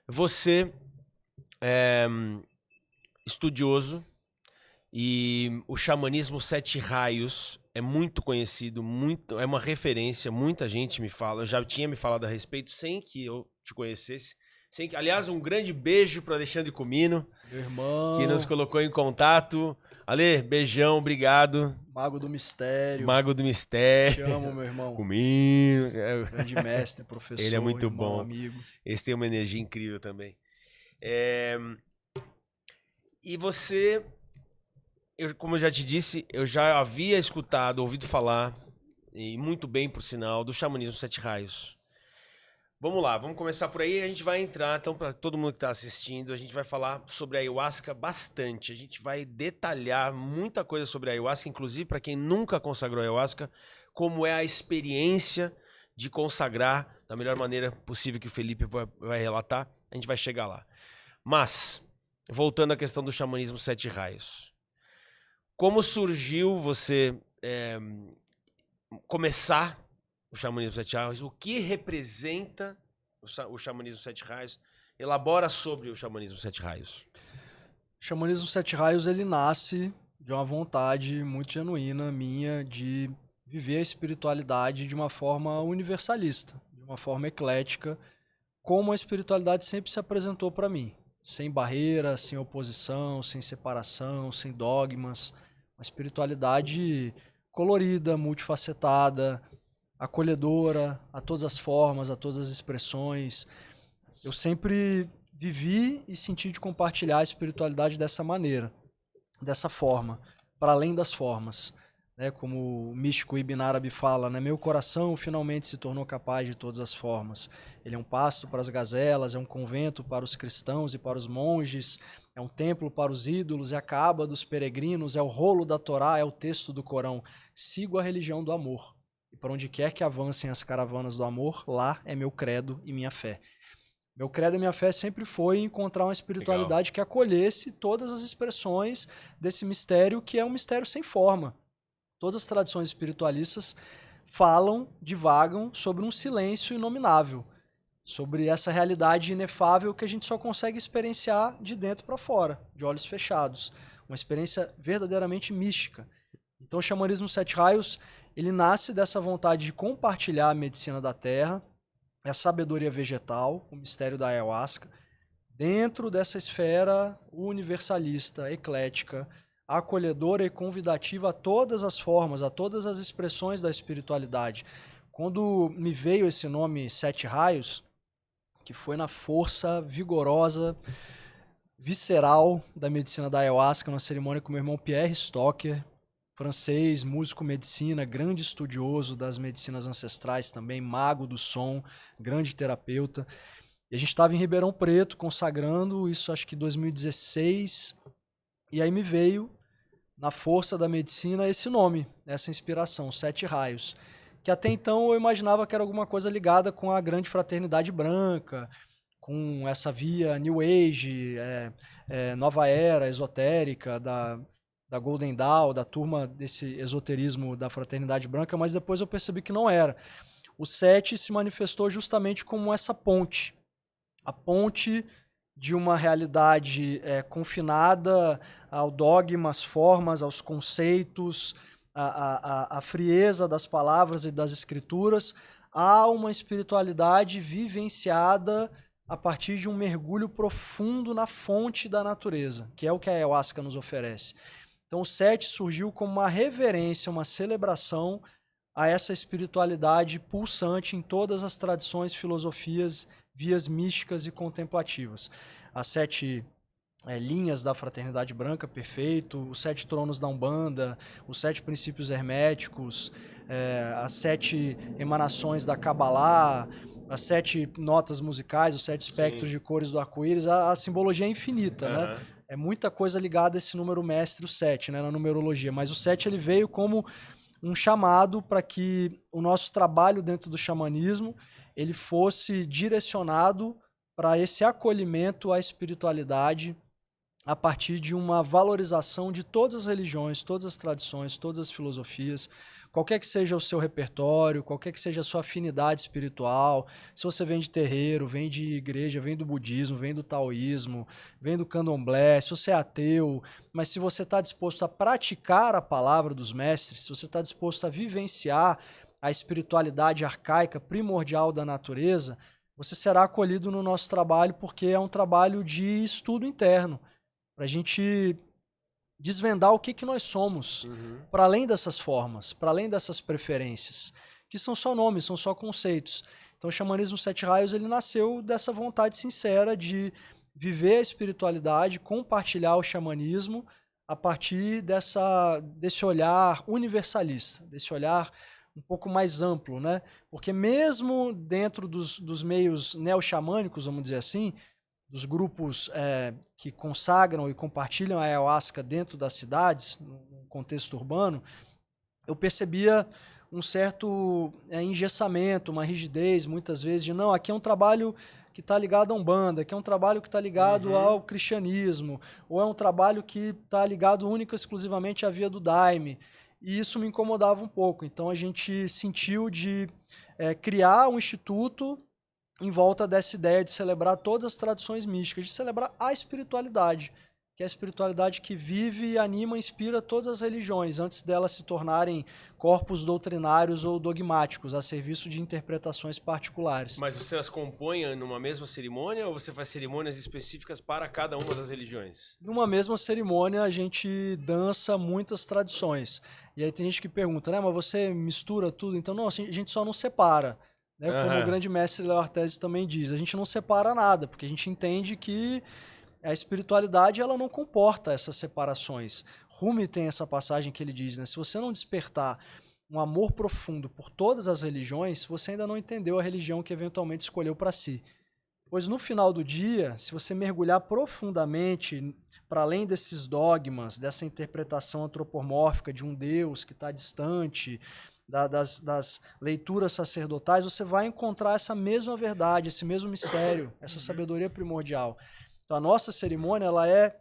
Você é estudioso e o xamanismo Sete Raios é muito conhecido, é uma referência, muita gente me fala, já tinha me falado a respeito sem que eu te conhecesse. Aliás, um grande beijo para Alexandre Comino, Meu irmão. que nos colocou em contato. Ale, beijão, obrigado. Mago do Mistério. Mago do Mistério. Te amo, meu irmão. Comino. Grande mestre, professor, Ele é muito irmão, bom. amigo. Esse tem uma energia incrível também. E você, como eu já te disse, eu já havia ouvido falar, e muito bem por sinal, do xamanismo Sete Raios. Vamos lá, vamos começar por aí. A gente vai entrar, então, para todo mundo que está assistindo, a gente vai falar sobre a ayahuasca bastante. A gente vai detalhar muita coisa sobre a ayahuasca, inclusive para quem nunca consagrou a ayahuasca, como é a experiência de consagrar da melhor maneira possível que o Felipe vai relatar. A gente vai chegar lá. Mas, voltando à questão do xamanismo Sete Raios. Como surgiu você começar o xamanismo Sete Raios? O que representa o xamanismo Sete Raios? Elabora sobre o xamanismo Sete Raios. O xamanismo Sete Raios, ele nasce de uma vontade muito genuína minha de viver a espiritualidade de uma forma universalista, de uma forma eclética, como a espiritualidade sempre se apresentou para mim. Sem barreira, sem oposição, sem separação, sem dogmas. Uma espiritualidade colorida, multifacetada, acolhedora, a todas as formas, a todas as expressões. Eu sempre vivi e senti de compartilhar a espiritualidade dessa maneira, dessa forma, para além das formas. Né? Como o místico Ibn Arabi fala, né? Meu coração finalmente se tornou capaz de todas as formas. Ele é um pasto para as gazelas, é um convento para os cristãos e para os monges, é um templo para os ídolos, é a Caaba dos peregrinos, é o rolo da Torá, é o texto do Corão. Sigo a religião do amor. E para onde quer que avancem as caravanas do amor, lá é meu credo e minha fé. Meu credo e minha fé sempre foi encontrar uma espiritualidade que acolhesse todas as expressões desse mistério, que é um mistério sem forma. Todas as tradições espiritualistas falam, divagam sobre um silêncio inominável, sobre essa realidade inefável que a gente só consegue experienciar de dentro para fora, de olhos fechados. Uma experiência verdadeiramente mística. Então o xamanismo Sete Raios, ele nasce dessa vontade de compartilhar a medicina da terra, a sabedoria vegetal, o mistério da ayahuasca, dentro dessa esfera universalista, eclética, acolhedora e convidativa a todas as formas, a todas as expressões da espiritualidade. Quando me veio esse nome Sete Raios, que foi na força vigorosa, visceral da medicina da ayahuasca, numa cerimônia com meu irmão Pierre Stocker, francês, músico medicina, grande estudioso das medicinas ancestrais também, mago do som, grande terapeuta. E a gente estava em Ribeirão Preto, consagrando, isso acho que em 2016, e aí me veio, na força da medicina, esse nome, essa inspiração, Sete Raios, que até então eu imaginava que era alguma coisa ligada com a grande fraternidade branca, com essa via New Age, nova era esotérica, da Golden Dawn, da turma desse esoterismo da fraternidade branca, mas depois eu percebi que não era. O Sete se manifestou justamente como essa ponte, a ponte de uma realidade confinada ao dogma, às formas, aos conceitos, à frieza das palavras e das escrituras, a uma espiritualidade vivenciada a partir de um mergulho profundo na fonte da natureza, que é o que a ayahuasca nos oferece. Então o Sete surgiu como uma reverência, uma celebração a essa espiritualidade pulsante em todas as tradições, filosofias, vias místicas e contemplativas. As 7 linhas da fraternidade branca, perfeito, os 7 tronos da Umbanda, os 7 princípios herméticos, as 7 emanações da Kabbalah, as 7 notas musicais, os 7 espectros de cores do arco-íris, a simbologia é infinita, né? É muita coisa ligada a esse número mestre, o 7, né, na numerologia. Mas o 7 ele veio como um chamado para que o nosso trabalho dentro do xamanismo ele fosse direcionado para esse acolhimento à espiritualidade a partir de uma valorização de todas as religiões, todas as tradições, todas as filosofias, qualquer que seja o seu repertório, qualquer que seja a sua afinidade espiritual, se você vem de terreiro, vem de igreja, vem do budismo, vem do taoísmo, vem do candomblé, se você é ateu, mas se você está disposto a praticar a palavra dos mestres, se você está disposto a vivenciar a espiritualidade arcaica primordial da natureza, você será acolhido no nosso trabalho, porque é um trabalho de estudo interno, para a gente desvendar o que nós somos, para além dessas formas, para além dessas preferências, que são só nomes, são só conceitos. Então o Xamanismo Sete Raios ele nasceu dessa vontade sincera de viver a espiritualidade, compartilhar o xamanismo a partir desse olhar universalista, desse olhar um pouco mais amplo, né? Porque mesmo dentro dos meios neo-xamânicos, vamos dizer assim, dos grupos que consagram e compartilham a ayahuasca dentro das cidades, no contexto urbano, eu percebia um certo engessamento, uma rigidez, muitas vezes, de não, aqui é um trabalho que está ligado a Umbanda, aqui é um trabalho que está ligado ao cristianismo, ou é um trabalho que está ligado única e exclusivamente à via do Daime. E isso me incomodava um pouco. Então a gente sentiu de criar um instituto em volta dessa ideia de celebrar todas as tradições místicas, de celebrar a espiritualidade, que é a espiritualidade que vive, anima, inspira todas as religiões, antes delas se tornarem corpos doutrinários ou dogmáticos, a serviço de interpretações particulares. Mas você as compõe numa mesma cerimônia ou você faz cerimônias específicas para cada uma das religiões? Numa mesma cerimônia, a gente dança muitas tradições. E aí tem gente que pergunta, né, mas você mistura tudo? Então, não, a gente só não separa. Né? Como o grande mestre Léo Artesi também diz, a gente não separa nada, porque a gente entende que a espiritualidade ela não comporta essas separações. Rumi tem essa passagem que ele diz, né? Se você não despertar um amor profundo por todas as religiões, você ainda não entendeu a religião que eventualmente escolheu para si. Pois no final do dia, se você mergulhar profundamente para além desses dogmas, dessa interpretação antropomórfica de um Deus que está distante, das leituras sacerdotais, você vai encontrar essa mesma verdade, esse mesmo mistério, essa sabedoria primordial. Então a nossa cerimônia ela é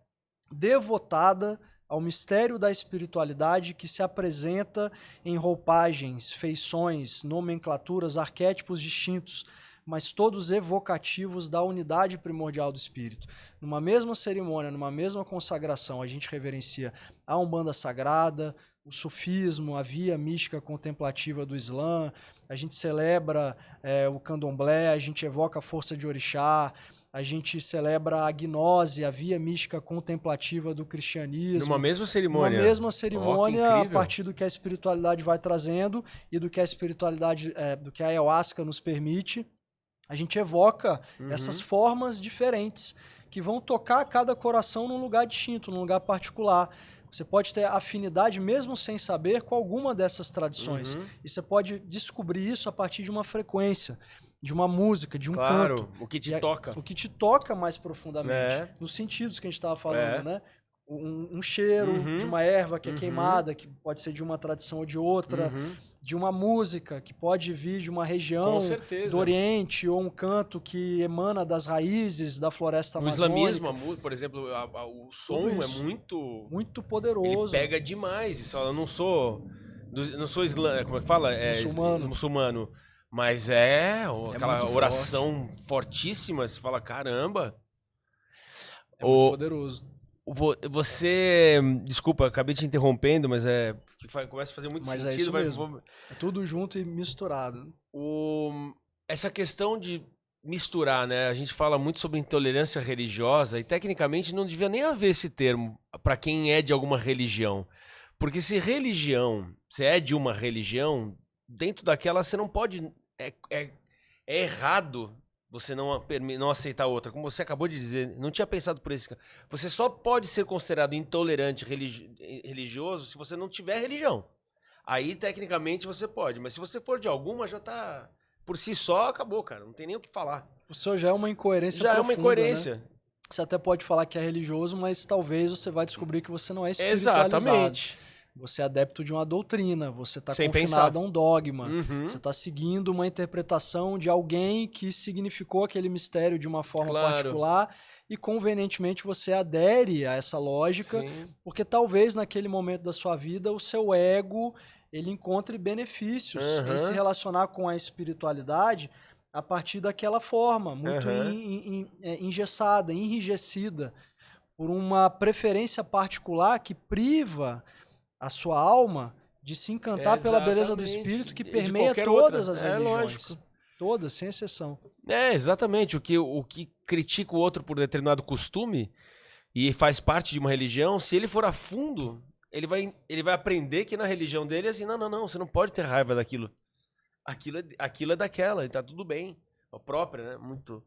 devotada ao mistério da espiritualidade que se apresenta em roupagens, feições, nomenclaturas, arquétipos distintos, mas todos evocativos da unidade primordial do espírito. Numa mesma cerimônia, numa mesma consagração, a gente reverencia a Umbanda Sagrada, o sufismo, a via mística contemplativa do Islã, a gente celebra o candomblé, a gente evoca a força de orixá, a gente celebra a gnose, a via mística contemplativa do cristianismo. Numa mesma cerimônia? Numa mesma cerimônia, a partir do que a espiritualidade vai trazendo e do que a espiritualidade, do que a ayahuasca nos permite, a gente evoca essas formas diferentes que vão tocar cada coração num lugar distinto, num lugar particular. Você pode ter afinidade, mesmo sem saber, com alguma dessas tradições. E você pode descobrir isso a partir de uma frequência, de uma música, de um canto. O que te toca. O que te toca mais profundamente, nos sentidos que a gente estava falando, né? Um cheiro de uma erva que é queimada, que pode ser de uma tradição ou de outra, de uma música que pode vir de uma região do Oriente, ou um canto que emana das raízes da floresta amazônica. No islamismo, por exemplo, o som é muito poderoso. Ele pega demais. Eu não sou como é que fala? Muçulmano. Mas aquela oração fortíssima, você fala, caramba. É muito poderoso. Você, desculpa, acabei te interrompendo, mas começa a fazer muito sentido. É isso mesmo. É tudo junto e misturado. Essa questão de misturar, né? A gente fala muito sobre intolerância religiosa e tecnicamente não devia nem haver esse termo para quem é de alguma religião. Porque se você é de uma religião, dentro daquela você não pode... É errado você não aceitar outra. Como você acabou de dizer, não tinha pensado por isso. Você só pode ser considerado intolerante religioso se você não tiver religião. Aí, tecnicamente, você pode. Mas se você for de alguma, já tá... Por si só, acabou, cara. Não tem nem o que falar. O senhor já é uma incoerência profunda, é uma incoerência. Né? Você até pode falar que é religioso, mas talvez você vai descobrir que você não é espiritualizado. Exatamente. você é adepto de uma doutrina, você está Sem confinado pensar. a um dogma, Uhum. você está seguindo uma interpretação de alguém que significou aquele mistério de uma forma Claro. particular e convenientemente você adere a essa lógica, Sim. porque talvez naquele momento da sua vida o seu ego ele encontre benefícios em se Aham. relacionar com a espiritualidade a partir daquela forma, muito Aham. engessada, enrijecida, por uma preferência particular que priva a sua alma de se encantar pela beleza do Exatamente. espírito que E de permeia qualquer todas outra. as É religiões. lógico. Todas, sem exceção. É, exatamente. O que critica o outro por determinado costume e faz parte de uma religião, se ele for a fundo, ele vai aprender que na religião dele é assim, não, você não pode ter raiva daquilo. Aquilo é daquela, e tá tudo bem. A própria, né? Muito.